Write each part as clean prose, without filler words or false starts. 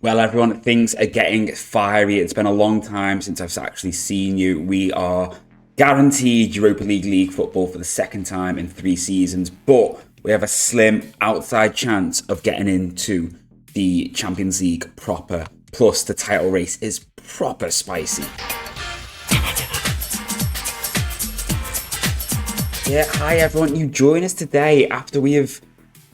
Well, everyone, things are getting fiery. It's been a long time since I've actually seen you. We are guaranteed Europa League football for the second time in 3 seasons, but we have a slim outside chance of getting into the Champions League proper. Plus, the title race is proper spicy. Yeah, hi everyone. You join us today after we have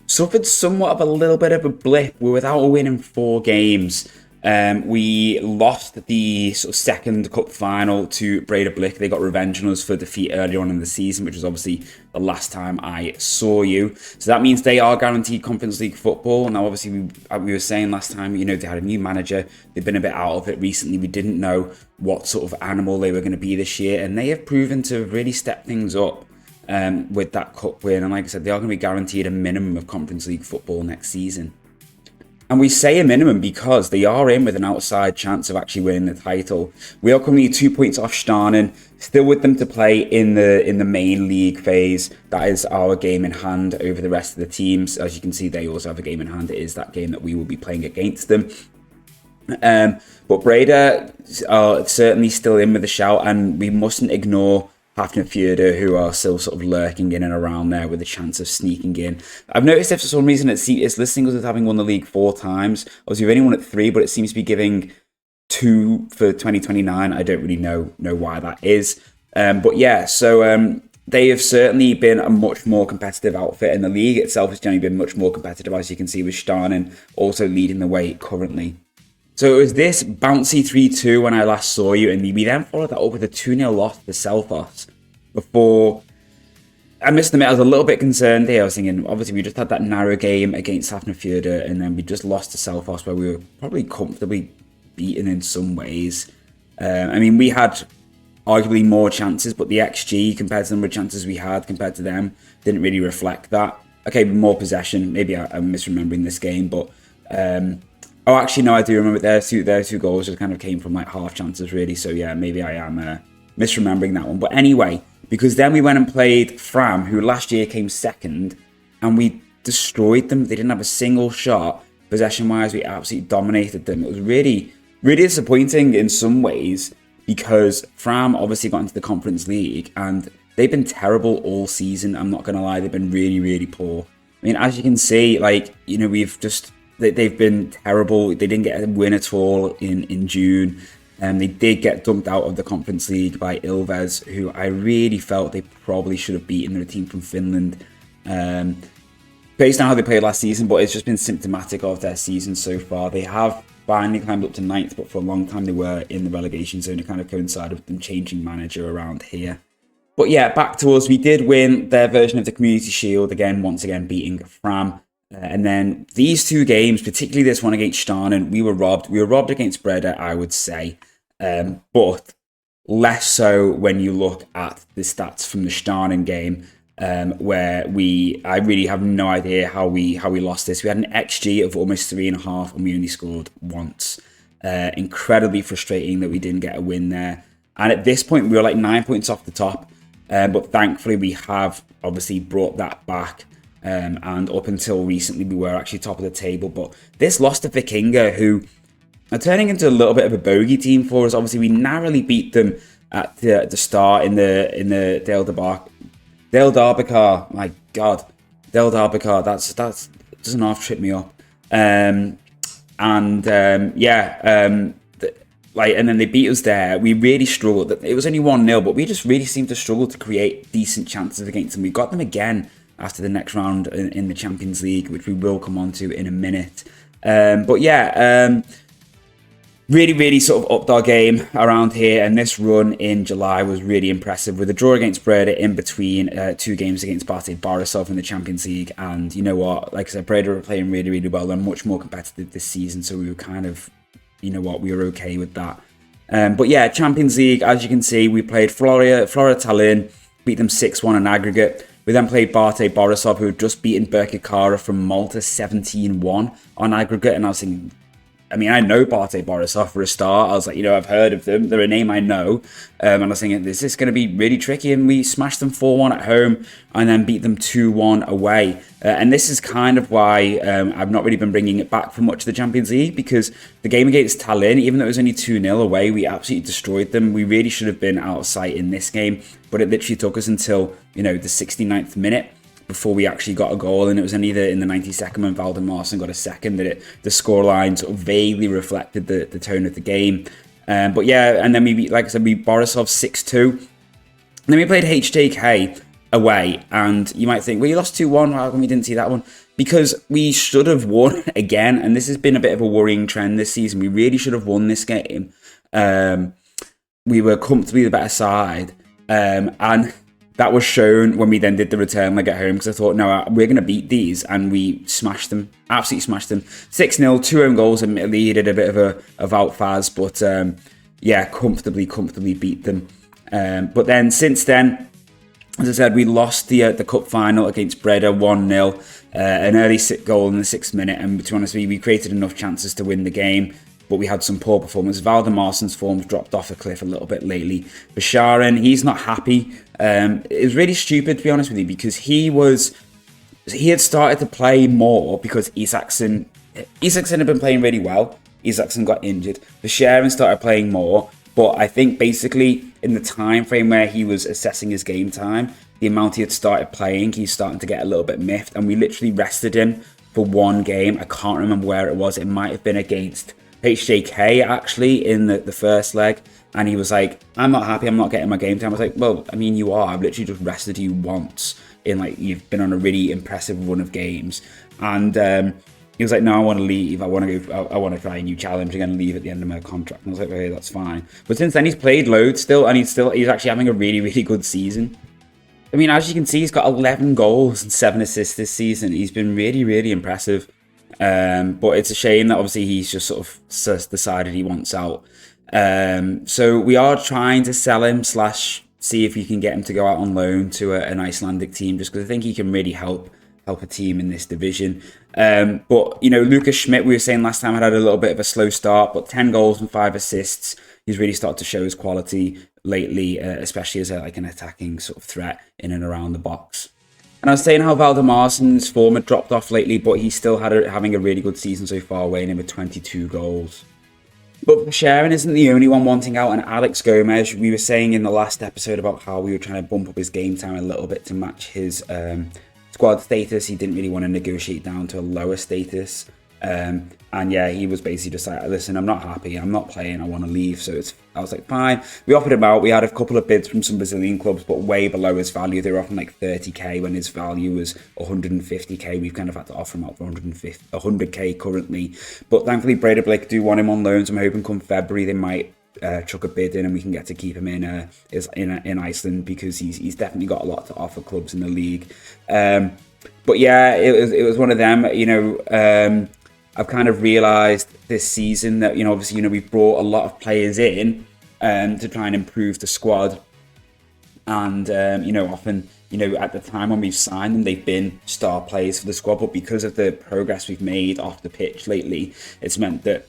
suffered somewhat of a little bit of a blip. We're without a win in 4 games. We lost the sort of second cup final to Breda Blick. They got revenge on us for defeat earlier on in the season, which was obviously the last time I saw you. So that means they are guaranteed Conference League football. Now, obviously, we were saying last time, they had a new manager. They've been a bit out of it recently. We didn't know what sort of animal they were going to be this year, and they have proven to really step things up. With that cup win, and like I said, they are going to be guaranteed a minimum of Conference League football next season. And we say a minimum because they are in with an outside chance of actually winning the title. We are currently 2 points off Starnen, still with them to play in the main league phase. That is our game in hand over the rest of the teams. As you can see, they also have a game in hand. It is that game that we will be playing against them. But Breda are certainly still in with a shout, and we mustn't ignore FM24, who are still sort of lurking in and around there with a chance of sneaking in. I've noticed if for some reason it's listing us as having won the league 4 times. Obviously, we've only won it 3, but it seems to be giving 2 for 2029. I don't really know why that is. But yeah, so they have certainly been a much more competitive outfit, and the league itself has generally been much more competitive, as you can see with Starnen also leading the way currently. So it was this bouncy 3-2 when I last saw you, and we then followed that up with a 2-0 loss to Selfoss. Before, I must admit, I was a little bit concerned here. I was thinking, obviously, we just had that narrow game against FM24, and then we just lost to Selfoss, where we were probably comfortably beaten in some ways. I mean, we had arguably more chances, but the XG compared to the number of chances we had compared to them didn't really reflect that. Okay, more possession. Maybe I'm misremembering this game, but oh, actually, no, I do remember their two goals just kind of came from like half chances, really. So yeah, maybe I am misremembering that one. But anyway, because then we went and played Fram, who last year came second, and we destroyed them. They didn't have a single shot. Possession-wise, we absolutely dominated them. It was really, really disappointing in some ways because Fram obviously got into the Conference League, and they've been terrible all season. I'm not going to lie, they've been really, really poor. I mean, as you can see, like, they've been terrible. They didn't get a win at all in June. They did get dumped out of the Conference League by Ilves, who I really felt they probably should have beaten. They're a team from Finland. Based on how they played last season, but it's just been symptomatic of their season so far. They have finally climbed up to 9th, but for a long time they were in the relegation zone. It kind of coincided with them changing manager around here. But yeah, back to us. We did win their version of the Community Shield, once again beating Fram. And then these 2 games, particularly this one against Starnen, we were robbed. We were robbed against Breda, I would say, but less so when you look at the stats from the Starnen game, where I really have no idea how we lost this. We had an XG of almost 3.5, and we only scored once. Incredibly frustrating that we didn't get a win there. And at this point, we were like 9 points off the top, but thankfully we have obviously brought that back. And up until recently, we were actually top of the table. But this loss to Vikinga, who are turning into a little bit of a bogey team for us. Obviously, we narrowly beat them at the start in the Dale Darbekar. My God, Dale Darbekar. That doesn't half trip me up. And then they beat us there. We really struggled. It was only 1-0, but we just really seemed to struggle to create decent chances against them. We got them again after the next round in the Champions League, which we will come on to in a minute. Really, really sort of upped our game around here, and this run in July was really impressive with a draw against Breda in between 2 games against Bate Borisov in the Champions League. And you know what, like I said, Breda were playing really, really well. They're much more competitive this season, so we were kind of, we were okay with that. But yeah, Champions League, as you can see, we played Flora Tallinn, beat them 6-1 in aggregate. We then played Bate Borisov, who had just beaten Birkirkara from Malta 17-1 on aggregate. And I was thinking, I mean, I know Bate Borisov for a start. I was like, I've heard of them. They're a name I know. And I was thinking, this is going to be really tricky. And we smashed them 4-1 at home and then beat them 2-1 away. And this is kind of why I've not really been bringing it back for much of the Champions League, because the game against Tallinn, even though it was only 2-0 away, we absolutely destroyed them. We really should have been out of sight in this game, but it literally took us until, the 69th minute before we actually got a goal, and it was only in the 92nd when Valdemarson got a second that the scoreline sort of vaguely reflected the tone of the game. But yeah, and then we beat Borisov 6-2. And then we played HJK away, and you might think, well, you lost 2-1, how come we didn't see that one? Because we should have won again, and this has been a bit of a worrying trend this season. We really should have won this game. We were comfortably the better side, and that was shown when we then did the return leg at home, because I thought, no, we're going to beat these, and we smashed them, absolutely smashed them. 6-0, 2 own goals, admittedly, he did a bit of a Voutfaz, but yeah, comfortably beat them. But then, since then, as I said, we lost the cup final against Breda 1-0, an early goal in the 6th minute, and to be honest, we created enough chances to win the game, but we had some poor performance. Valdemarson's form's dropped off a cliff a little bit lately. Basharin, he's not happy. It was really stupid, to be honest with you, because he had started to play more because Isaacson had been playing really well. Isaacson got injured. Basharin started playing more, but I think basically in the time frame where he was assessing his game time, the amount he had started playing, he's starting to get a little bit miffed, and we literally rested him for one game. I can't remember where it was. It might have been against HJK actually in the first leg, and he was like, I'm not happy, I'm not getting my game time. I was like, well, I mean, you are. I've literally just rested you once you've been on a really impressive run of games. And he was like, no, I want to leave, I want to try a new challenge again and leave at the end of my contract. And I was like, okay, that's fine. But since then he's played loads still, and he's actually having a really, really good season. I mean, as you can see, he's got 11 goals and 7 assists this season. He's been really, really impressive. But it's a shame that obviously he's just sort of decided he wants out. So we are trying to sell him / see if we can get him to go out on loan to an Icelandic team, just because I think he can really help a team in this division. But, Lucas Schmidt, we were saying last time, had a little bit of a slow start, but 10 goals and 5 assists. He's really started to show his quality lately, especially as an attacking sort of threat in and around the box. And I was saying how Valdemarson's form had dropped off lately, but he's still having a really good season so far, weighing in with 22 goals. But Sharon isn't the only one wanting out, and Alex Gomez, we were saying in the last episode about how we were trying to bump up his game time a little bit to match his squad status. He didn't really want to negotiate down to a lower status. And yeah, he was basically just like, listen, I'm not happy, I'm not playing, I want to leave. So I was like, fine. We offered him out. We had a couple of bids from some Brazilian clubs, but way below his value. They were offering like 30k when his value was 150k. We've kind of had to offer him out for 100k currently. But thankfully, Breda Blake do want him on loan, so I'm hoping come February they might chuck a bid in and we can get to keep him in Iceland, because he's definitely got a lot to offer clubs in the league. But yeah, it was one of them, I've kind of realised this season that, obviously, we've brought a lot of players in to try and improve the squad. And, often, at the time when we've signed them, they've been star players for the squad. But because of the progress we've made off the pitch lately, it's meant that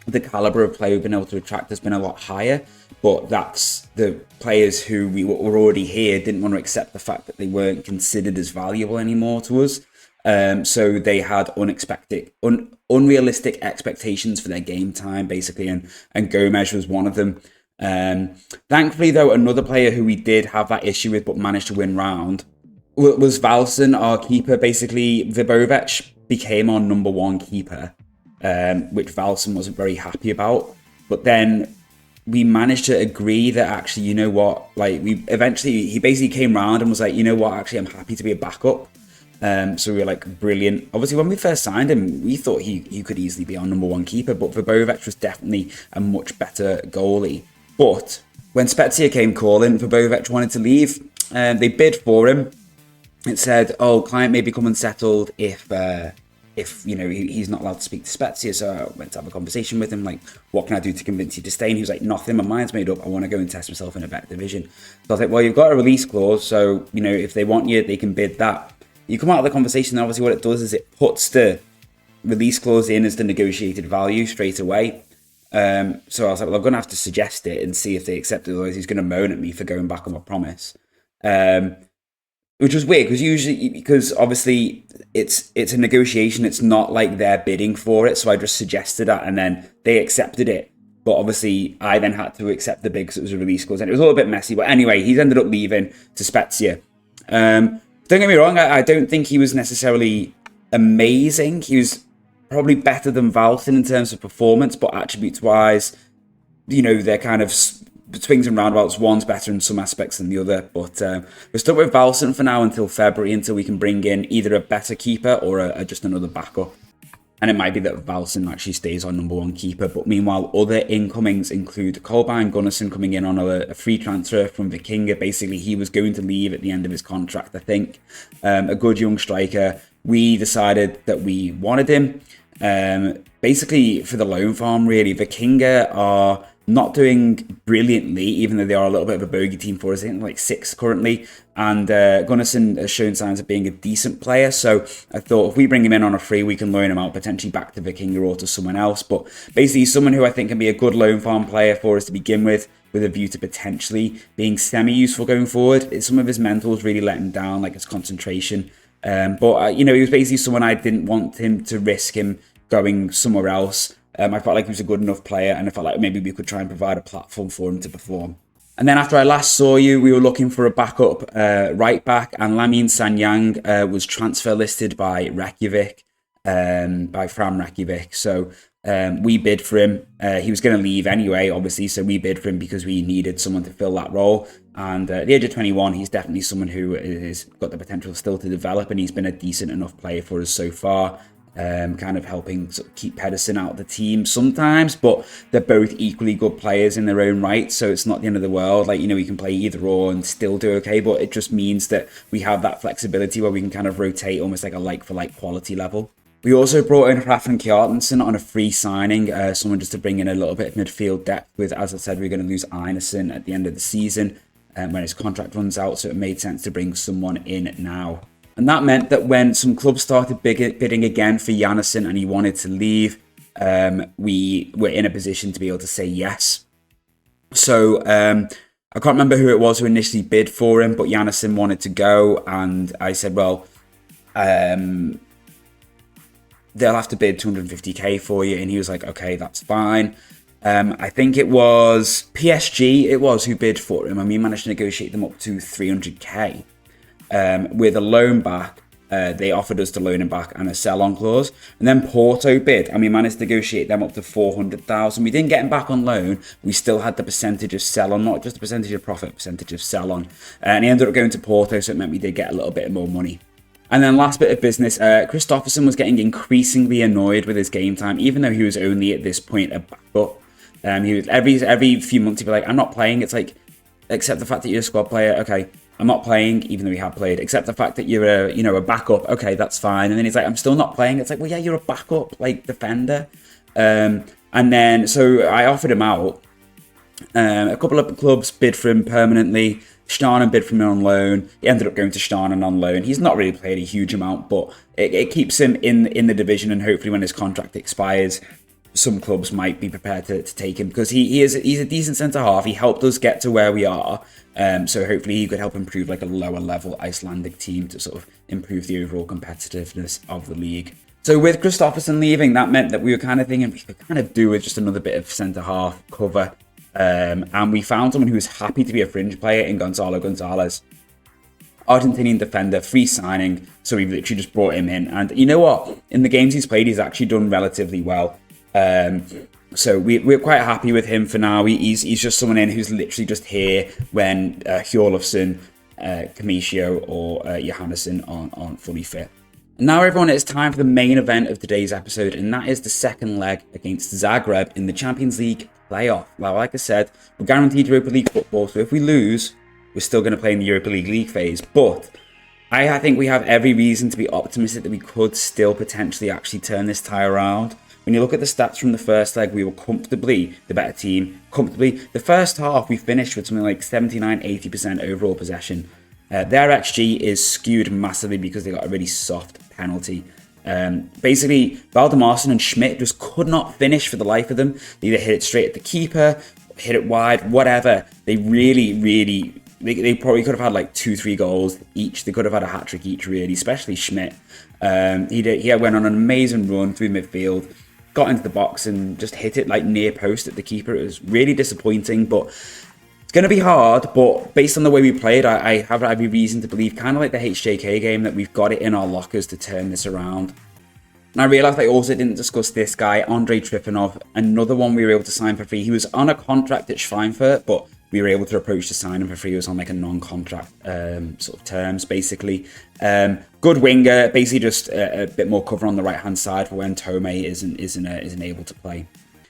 the calibre of player we've been able to attract has been a lot higher. But that's the players who were already here didn't want to accept the fact that they weren't considered as valuable anymore to us. So they had unrealistic expectations for their game time, basically, and Gomez was one of them. Thankfully, though, another player who we did have that issue with but managed to win round was Valsen, our keeper. Basically, Vibovic became our number one keeper, which Valsen wasn't very happy about. But then we managed to agree that actually, he basically came round and was like, actually, I'm happy to be a backup. So we were like, brilliant. Obviously, when we first signed him, we thought he could easily be our number one keeper, but Vibovic was definitely a much better goalie. But when Spezia came calling, Vibovic wanted to leave. They bid for him. It said, client may become unsettled if he's not allowed to speak to Spezia. So I went to have a conversation with him, like, what can I do to convince you to stay? And he was like, nothing, my mind's made up. I want to go and test myself in a better division. So I was like, well, you've got a release clause, so, if they want you, they can bid that. You come out of the conversation, and obviously what it does is it puts the release clause in as the negotiated value straight away. So I was like, well, I'm going to have to suggest it and see if they accept it. Otherwise, he's going to moan at me for going back on my promise. Which was weird because obviously it's a negotiation. It's not like they're bidding for it. So I just suggested that and then they accepted it. But obviously I then had to accept the bid because it was a release clause and it was a little bit messy. But anyway, he's ended up leaving to Spezia. Don't get me wrong. I don't think he was necessarily amazing. He was probably better than Valsson in terms of performance, but attributes wise, they're kind of swings and roundabouts. One's better in some aspects than the other, but we're stuck with Valsson for now until February, until we can bring in either a better keeper or just another backup. And it might be that Valsson actually stays our number one keeper. But meanwhile, other incomings include Kolbeinn Gunnarsson coming in on a free transfer from Vikinga. Basically, he was going to leave at the end of his contract, I think. A good young striker. We decided that we wanted him. Basically, for the loan farm, really. Vikinga are not doing brilliantly, even though they are a little bit of a bogey team for us. I think like 6th currently. And Gunnarsson has shown signs of being a decent player. So I thought if we bring him in on a free, we can loan him out potentially back to Vikinga or to someone else. But basically, he's someone who I think can be a good loan farm player for us to begin with a view to potentially being semi-useful going forward. Some of his mentals really let him down, like his concentration. But he was basically someone I didn't want him to risk him going somewhere else. I felt like he was a good enough player, and I felt like maybe we could try and provide a platform for him to perform. And then after I last saw you, we were looking for a backup right back, and Lamine Sanyang was transfer listed by Reykjavik, by Fram Reykjavik. So we bid for him. He was going to leave anyway, obviously, so we bid for him because we needed someone to fill that role. And at the age of 21, he's definitely someone who has got the potential still to develop, and he's been a decent enough player for us so far. Kind of helping sort of keep Pedersen out of the team sometimes, but they're both equally good players in their own right, so it's not the end of the world. Like, we can play either or and still do okay, but it just means that we have that flexibility where we can kind of rotate almost like a like-for-like quality level. We also brought in Hrafn Kjartansson on a free signing, someone just to bring in a little bit of midfield depth with, as I said, we're going to lose Einarsson at the end of the season when his contract runs out, so it made sense to bring someone in now. And that meant that when some clubs started bidding again for Janison and he wanted to leave, we were in a position to be able to say yes. So I can't remember who it was who initially bid for him, but Janison wanted to go. And I said, well, they'll have to bid 250k for you. And he was like, okay, that's fine. I think it was PSG, who bid for him. And we managed to negotiate them up to 300k. With a loan back, they offered us to loan him back and a sell-on clause. And then Porto bid, and we managed to negotiate them up to 400,000. We didn't get him back on loan. We still had the percentage of sell-on, not just the percentage of profit, percentage of sell-on. And he ended up going to Porto, so it meant we did get a little bit more money. And then last bit of business, Kristoffersson was getting increasingly annoyed with his game time, even though he was only at this point a backup. He was every few months he'd be like, I'm not playing. It's like, accept the fact that you're a squad player, okay. I'm not playing, even though we have played. Except the fact that you're a backup. Okay, that's fine. And then he's like, I'm still not playing. It's like, well, yeah, you're a backup, like defender. And then so I offered him out. A couple of clubs bid for him permanently. Stjarnan bid for him on loan. He ended up going to Stjarnan on loan. He's not really played a huge amount, but it keeps him in the division. And hopefully, when his contract expires, some clubs might be prepared to take him because he's a decent centre half. He helped us get to where we are. So hopefully he could help improve like a lower level Icelandic team to sort of improve the overall competitiveness of the league. So with Kristoffersson leaving, that meant that we were kind of thinking we could kind of do with just another bit of centre half cover. And we found someone who was happy to be a fringe player in Gonzalo Gonzalez. Argentinian defender, free signing. So we literally just brought him in. And you know what? In the games he's played, he's actually done relatively well. So we're quite happy with him for now. He's just someone in who's literally just here when Hjorlofsson, Kamisio or Johannesson aren't fully fit. And now everyone, it's time for the main event of today's episode, and that is the second leg against Zagreb in the Champions League playoff. Now, like I said, we're guaranteed Europa League football, so if we lose, we're still going to play in the Europa League phase. But I think we have every reason to be optimistic that we could still potentially actually turn this tie around. When you look at the stats from the first leg, we were comfortably the better team. The first half, we finished with something like 79-80% overall possession. Their XG is skewed massively because they got a really soft penalty. Basically, Valdemarson and Schmidt just could not finish for the life of them. They either hit it straight at the keeper, hit it wide, whatever. They really, they probably could have had like 2-3 goals each. They could have had a hat-trick each, really, especially Schmidt. He went on an amazing run through midfield, got into the box and just hit it like near post at the keeper. It was really disappointing, but it's going to be hard. But based on the way we played, I have every reason to believe, kind of like the HJK game, that we've got it in our lockers to turn this around. And I realised I also didn't discuss this guy, Andrei Trifonov, another one we were able to sign for free. He was on a contract at Schweinfurt, but we were able to approach to sign him for free. He was on like a non-contract sort of terms, basically. Good winger, basically just a bit more cover on the right-hand side for when Tomei isn't able to play.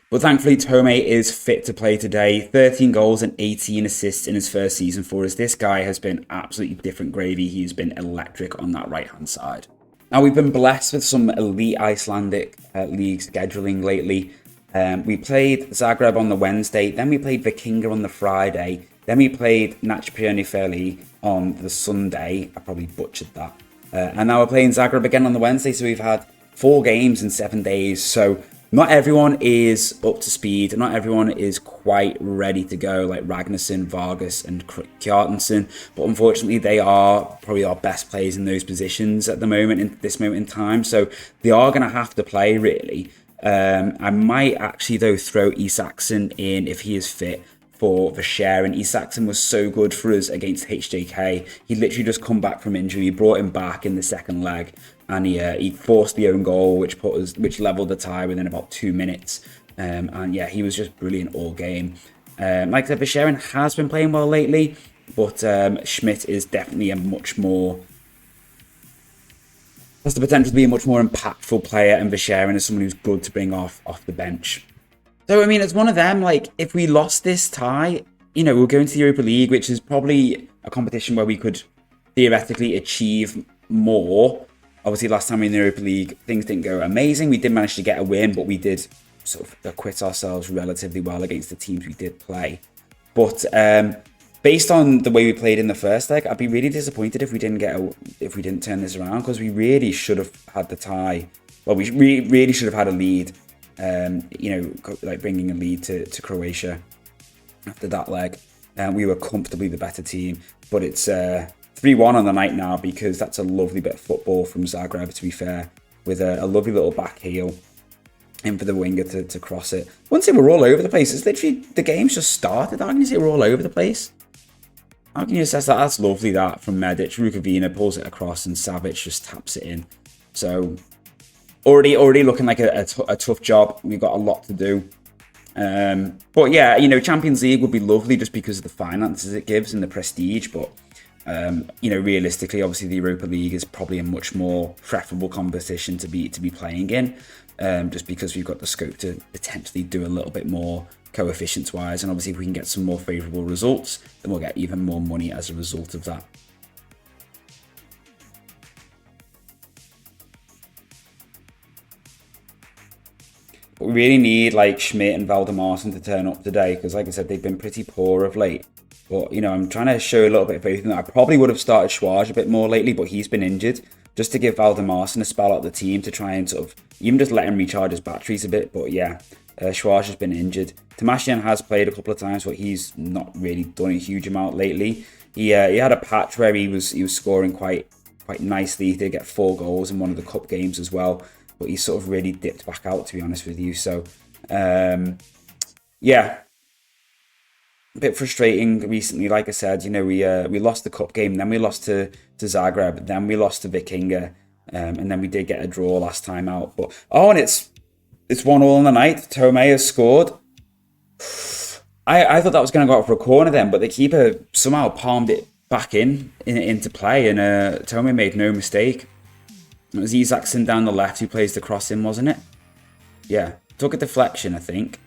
But thankfully, Tomei is fit to play today. 13 goals and 18 assists in his first season for us. This guy has been absolutely different gravy. He's been electric on that right-hand side. Now, we've been blessed with some elite Icelandic league scheduling lately. We played Zagreb on the Wednesday, then we played Vikinga on the Friday, then we played Nachpiernifeli on the Sunday. I probably butchered that. And now we're playing Zagreb again on the Wednesday, so we've had 4 games in 7 days. So not everyone is up to speed, not everyone is quite ready to go, like Ragnarsson, Vargas and Kjartansson, but unfortunately they are probably our best players in those positions at the moment, in this moment in time, so they are going to have to play, really. I might actually, though, throw Isaacson in if he is fit for Verscheren. Isaacson was so good for us against HJK. He literally just come back from injury, brought him back in the second leg, and he forced the own goal, which leveled the tie within about 2 minutes. And yeah, he was just brilliant all game. Like I said, Verscheren has been playing well lately, but Schmidt is definitely a much more... has the potential to be a much more impactful player, and Verscheren is someone who's good to bring off the bench. So, I mean, it's one of them, like, if we lost this tie, you know, we'll go into the Europa League, which is probably a competition where we could theoretically achieve more. Obviously, last time we were in the Europa League, things didn't go amazing. We did manage to get a win, but we did sort of acquit ourselves relatively well against the teams we did play. But based on the way we played in the first leg, I'd be really disappointed if we didn't turn this around, because we really should have had the tie. Well, we really should have had a lead. You know, like bringing a lead to Croatia after that leg. We were comfortably the better team, but it's 3-1 on the night now, because that's a lovely bit of football from Zagreb, to be fair, with a lovely little back heel in for the winger to cross it. Wouldn't say we're all over the place. It's literally, the game's just started. How can you say we're all over the place? How can you assess that? That's lovely, that from Medic. Rukavina pulls it across and Savic just taps it in. So already looking like a tough job. We've got a lot to do. But yeah, you know, Champions League would be lovely just because of the finances it gives and the prestige. But you know, realistically, obviously the Europa League is probably a much more preferable competition to be playing in, just because we've got the scope to potentially do a little bit more coefficients wise, and obviously if we can get some more favourable results, then we'll get even more money as a result of that. But we really need like Schmidt and Valdemarson to turn up today, because like I said, they've been pretty poor of late. But, you know, I'm trying to show a little bit of everything. I probably would have started Schwarz a bit more lately, but he's been injured. Just to give Valdemarson a spell out of the team to try and sort of even just let him recharge his batteries a bit. But yeah, Schwarz has been injured. Tamashian has played a couple of times, but he's not really done a huge amount lately. He had a patch where he was scoring quite nicely. He did get 4 goals in one of the cup games as well, but he sort of really dipped back out, to be honest with you. So yeah, a bit frustrating recently. Like I said, you know, we lost the cup game, then we lost to Zagreb, then we lost to Vikinga, and then we did get a draw last time out. But and it's 1-1 on the night. Tomei has scored. I thought that was going to go out for a corner then, but the keeper somehow palmed it back into play, and Tomei made no mistake. It was Isaacson down the left who plays the cross in, wasn't it? Yeah, took a deflection, I think.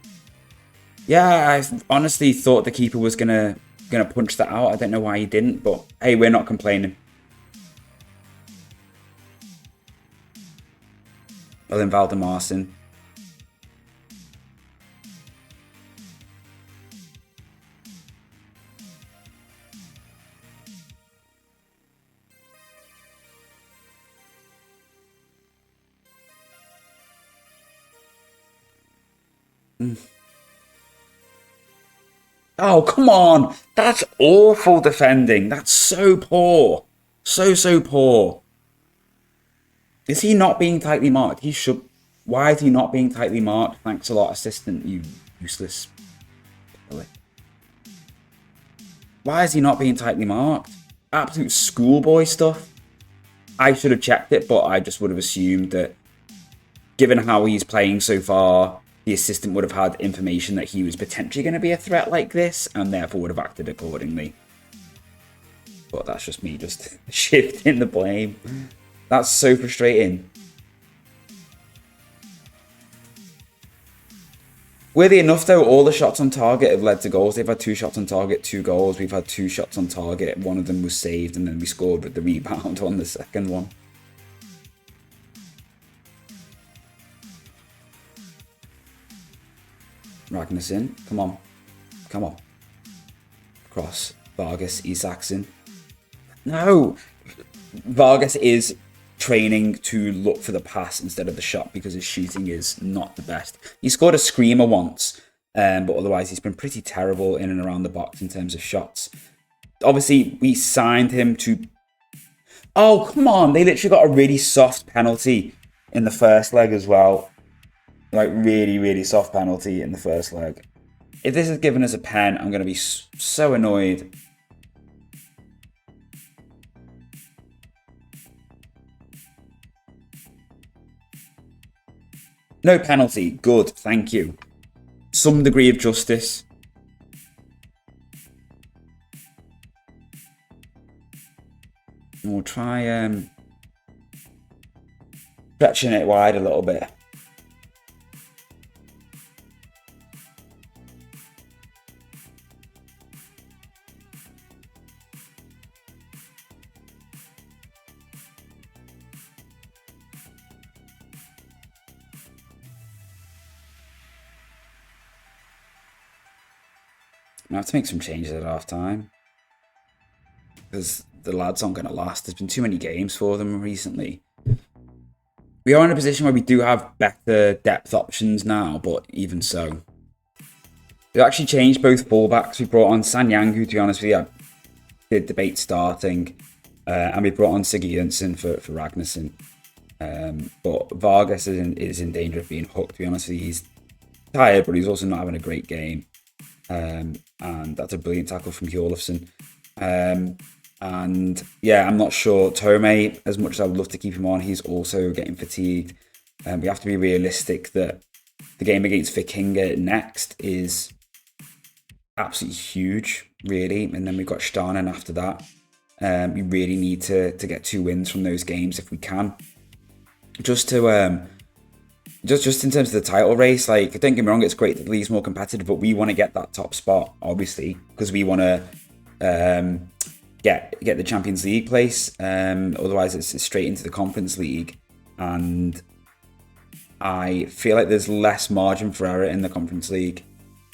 Yeah, I honestly thought the keeper was gonna punch that out. I don't know why he didn't, but hey, we're not complaining. Well, then Valdemarson. Oh, come on. That's awful defending. That's so poor. So poor. Is he not being tightly marked? He should. Why is he not being tightly marked? Thanks a lot, assistant, you useless. Why is he not being tightly marked? Absolute schoolboy stuff. I should have checked it, but I just would have assumed that, given how he's playing so far, the assistant would have had information that he was potentially going to be a threat like this, and therefore would have acted accordingly. But that's just me just shifting the blame. That's so frustrating. Weirdly enough, though, all the shots on target have led to goals. They've had 2 shots on target, 2 goals. We've had 2 shots on target. One of them was saved, and then we scored with the rebound on the second one. Ragnarsson, come on. Come on. Cross. Vargas, Isaacson. No! Vargas is training to look for the pass instead of the shot because his shooting is not the best. He scored a screamer once, but otherwise he's been pretty terrible in and around the box in terms of shots. Obviously, we signed him to... Oh, come on! They literally got a really soft penalty in the first leg as well. Like, really soft penalty in the first leg. If this is giving us a pen, I'm going to be so annoyed. No penalty. Good. Thank you. Some degree of justice. We'll try stretching it wide a little bit. I have to make some changes at half time because the lads aren't going to last. There's been too many games for them recently. We are in a position where we do have better depth options now, but even so. We've actually changed both fullbacks. We brought on Sanyang, who, to be honest with you, I did debate starting, and we brought on Sigurdsson for Ragnarsson. But Vargas is in danger of being hooked, to be honest with you. He's tired, but he's also not having a great game. And that's a brilliant tackle from Hjorlofsson. And yeah, I'm not sure. Tome, as much as I would love to keep him on, he's also getting fatigued. We have to be realistic that the game against Vikinga next is absolutely huge, really. And then we've got Starnen after that. We really need to get 2 wins from those games if we can. Just to just in terms of the title race, like, don't get me wrong, it's great that the league's more competitive, but we want to get that top spot, obviously, because we want to get the Champions League place. Otherwise, it's straight into the Conference League, and I feel like there's less margin for error in the Conference League.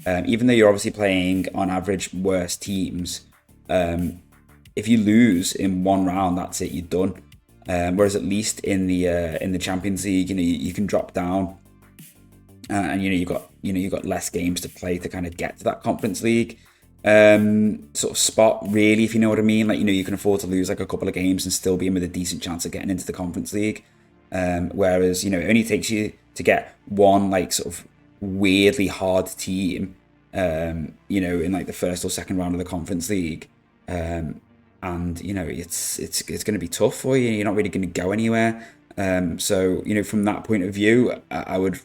Even though you're obviously playing, on average, worse teams, if you lose in one round, that's it, you're done. Whereas at least in the Champions League, you can drop down, and you've got less games to play to kind of get to that Conference League sort of spot, really, if you know what I mean. Like, you can afford to lose like a couple of games and still be in with a decent chance of getting into the Conference League. Whereas it only takes you to get one like sort of weirdly hard team, in like the first or second round of the Conference League. And it's going to be tough for you. You're not really going to go anywhere. So from that point of view, I would,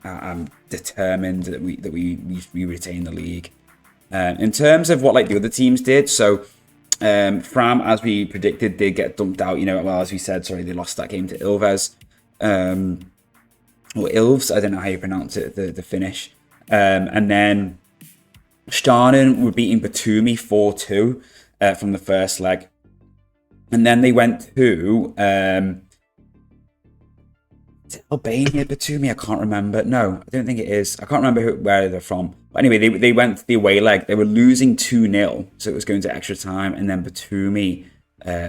I'm determined that we retain the league. In terms of what like the other teams did, so Fram, as we predicted, did get dumped out. As we said, they lost that game to Ilves, or Ilves. I don't know how you pronounce it. The finish, and then Starnen were beating Batumi 4-2. From the first leg, and then they went to Albania, Batumi. I can't remember. No, I don't think it is. I can't remember where they're from. But anyway, they went to the away leg. They were losing 2-0, so it was going to extra time, and then Batumi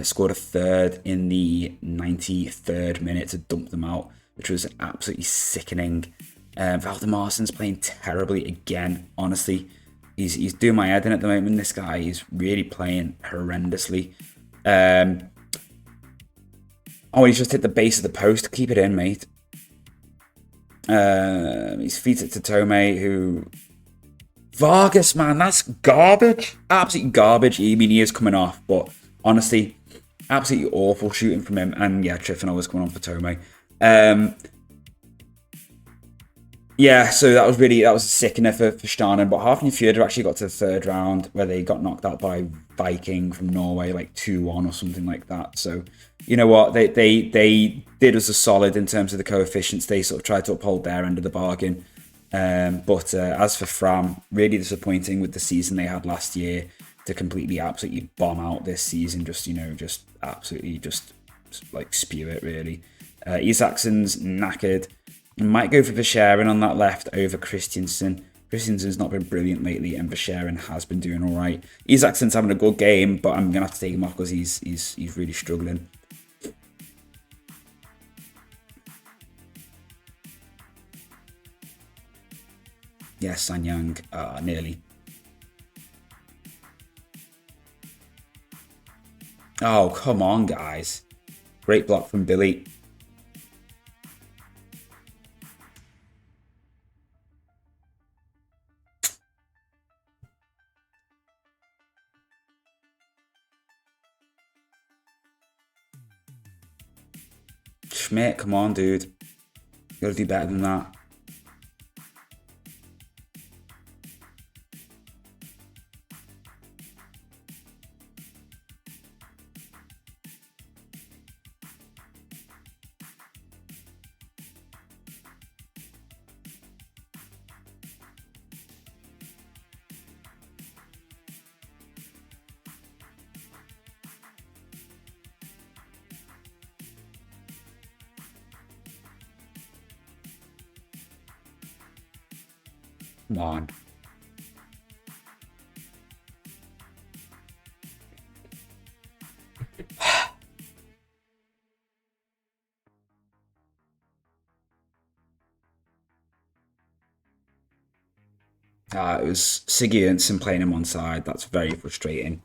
scored a third in the 93rd minute to dump them out, which was absolutely sickening. Valdemarsen's playing terribly again, honestly. He's doing my head in at the moment. This guy is really playing horrendously. Oh, he's just hit the base of the post. Keep it in, mate. He's feet it to Tomei, who... Vargas, man, that's garbage. Absolutely garbage. I mean, he is coming off, but honestly, absolutely awful shooting from him. And yeah, Trifonov was coming on for Tomei. Yeah, so that was a sickener for Stjarnan, but Hafnarfjordur actually got to the third round where they got knocked out by Viking from Norway, like 2-1 or something like that. So, you know what, they did us a solid in terms of the coefficients. They sort of tried to uphold their end of the bargain. But as for Fram, really disappointing with the season they had last year to completely, absolutely bomb out this season. Just absolutely like spew it, really. Isaksen's knackered. Might go for Verscharen on that left over Christensen. Christensen's not been brilliant lately, and Verscharen has been doing all right. Isaksen's having a good game, but I'm gonna have to take him off because he's really struggling. Yes, Sanyang, nearly. Oh, come on, guys. Great block from Billy. Schmidt, come on, dude. You gotta do better than that. Come on. It was Sigurdsson playing him on side. That's very frustrating.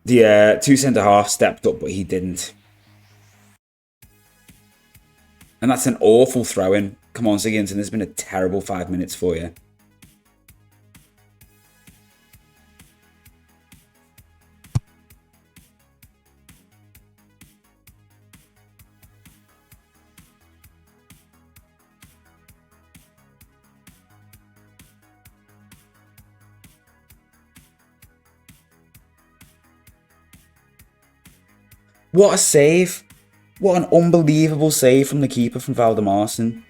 The two centre-halves stepped up, but he didn't. And that's an awful throw-in. Come on, Sigurdsson, there's been a terrible 5 minutes for you. What a save. What an unbelievable save from the keeper from Valdemarsen.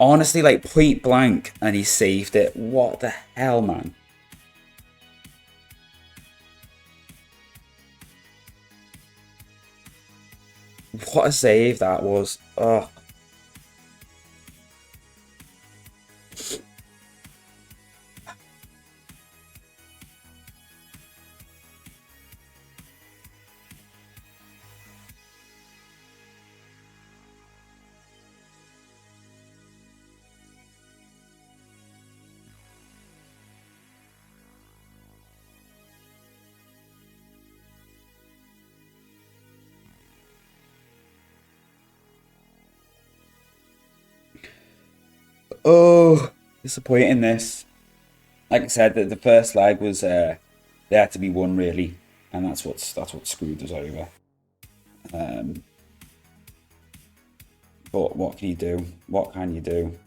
Honestly, like point blank, and he saved it. What the hell, man? What a save that was. Oh. Oh, disappointing this. Like I said, the first leg was there to be won really, and that's what screwed us over. But what can you do? What can you do?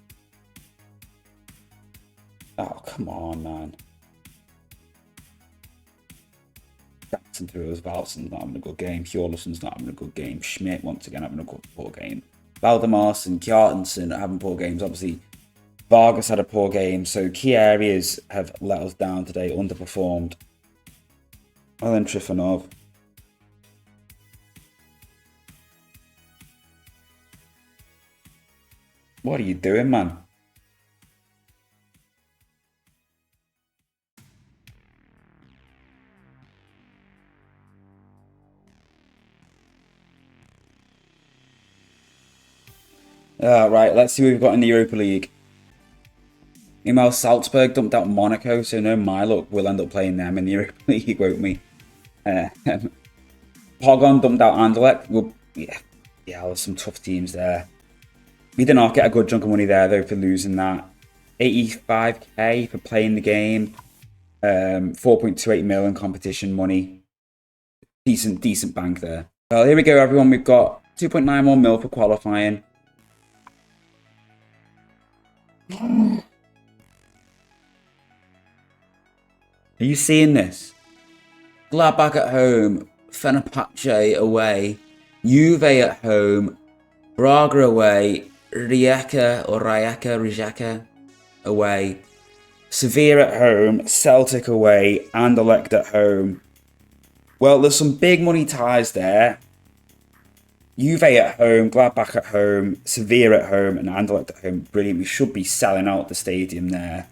Oh, come on, man. Jackson through as Valsen's not having a good game. Hjorlesson's not having a good game. Schmidt once again having a poor game. Valdemarsen, Kjartansson having poor games. Obviously, Vargas had a poor game, so key areas have let us down today, underperformed. And then Trifonov. What are you doing, man? Right, let's see what we've got in the Europa League. Meanwhile, Salzburg dumped out Monaco, so no, my luck, we'll end up playing them in the Europa League, won't we? Pogon dumped out Anderlecht. Yeah, there's some tough teams there. We did not get a good chunk of money there, though, for losing that. 85k for playing the game. 4.28 million competition money. Decent bank there. Well, here we go, everyone. We've got 2.91 mil for qualifying. Are you seeing this? Gladbach at home, Fenerbahce away, Juve at home, Braga away, Rijeka away, Sevilla at home, Celtic away, Anderlecht at home. Well, there's some big money ties there. Juve at home, Gladbach at home, Sevilla at home, and Anderlecht at home. Brilliant. We should be selling out the stadium there.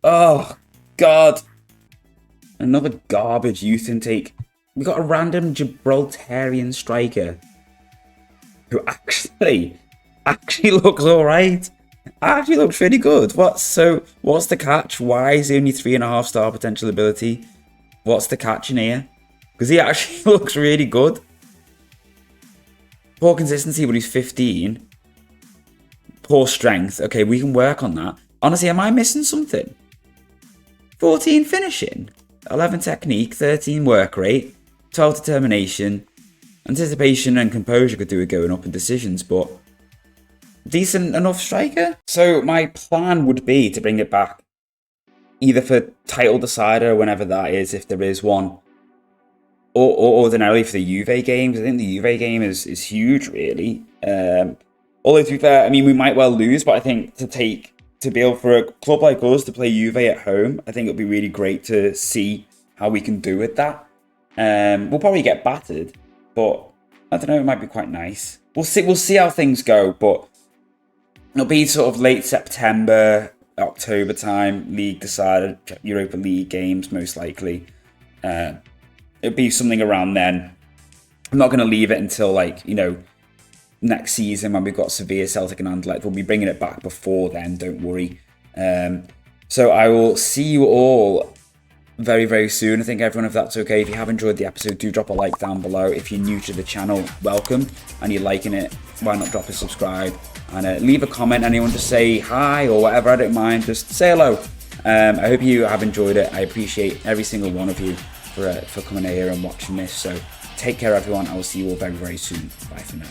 Oh, God. Another garbage youth intake. We got a random Gibraltarian striker who actually looks alright. Actually looks really good. What's the catch? Why is he only 3.5 star potential ability? What's the catch in here? Because he actually looks really good. Poor consistency, but he's 15. Poor strength. Okay, we can work on that. Honestly, am I missing something? 14 finishing. 11 technique, 13 work rate, 12 determination, anticipation and composure could do with going up in decisions, but decent enough striker. So my plan would be to bring it back either for title decider, whenever that is, if there is one, or ordinarily for the Juve games. I think the Juve game is huge, really. Although to be fair, I mean, we might well lose, but I think to be able for a club like us to play Juve at home, I think it'll be really great to see how we can do with that. We'll probably get battered, but I don't know, it might be quite nice. We'll see how things go, but it'll be sort of late September, October time, league decided, Europa League games most likely. It'll be something around then. I'm not going to leave it until next season when we've got Sevilla, Celtic and Anderlecht. We'll be bringing it back before then, don't worry. So I will see you all very, very soon. I think everyone, if that's okay, if you have enjoyed the episode, do drop a like down below. If you're new to the channel, welcome. And you're liking it, why not drop a subscribe? And leave a comment, anyone to say hi or whatever, I don't mind. Just say hello. I hope you have enjoyed it. I appreciate every single one of you for coming here and watching this. So take care, everyone. I will see you all very, very soon. Bye for now.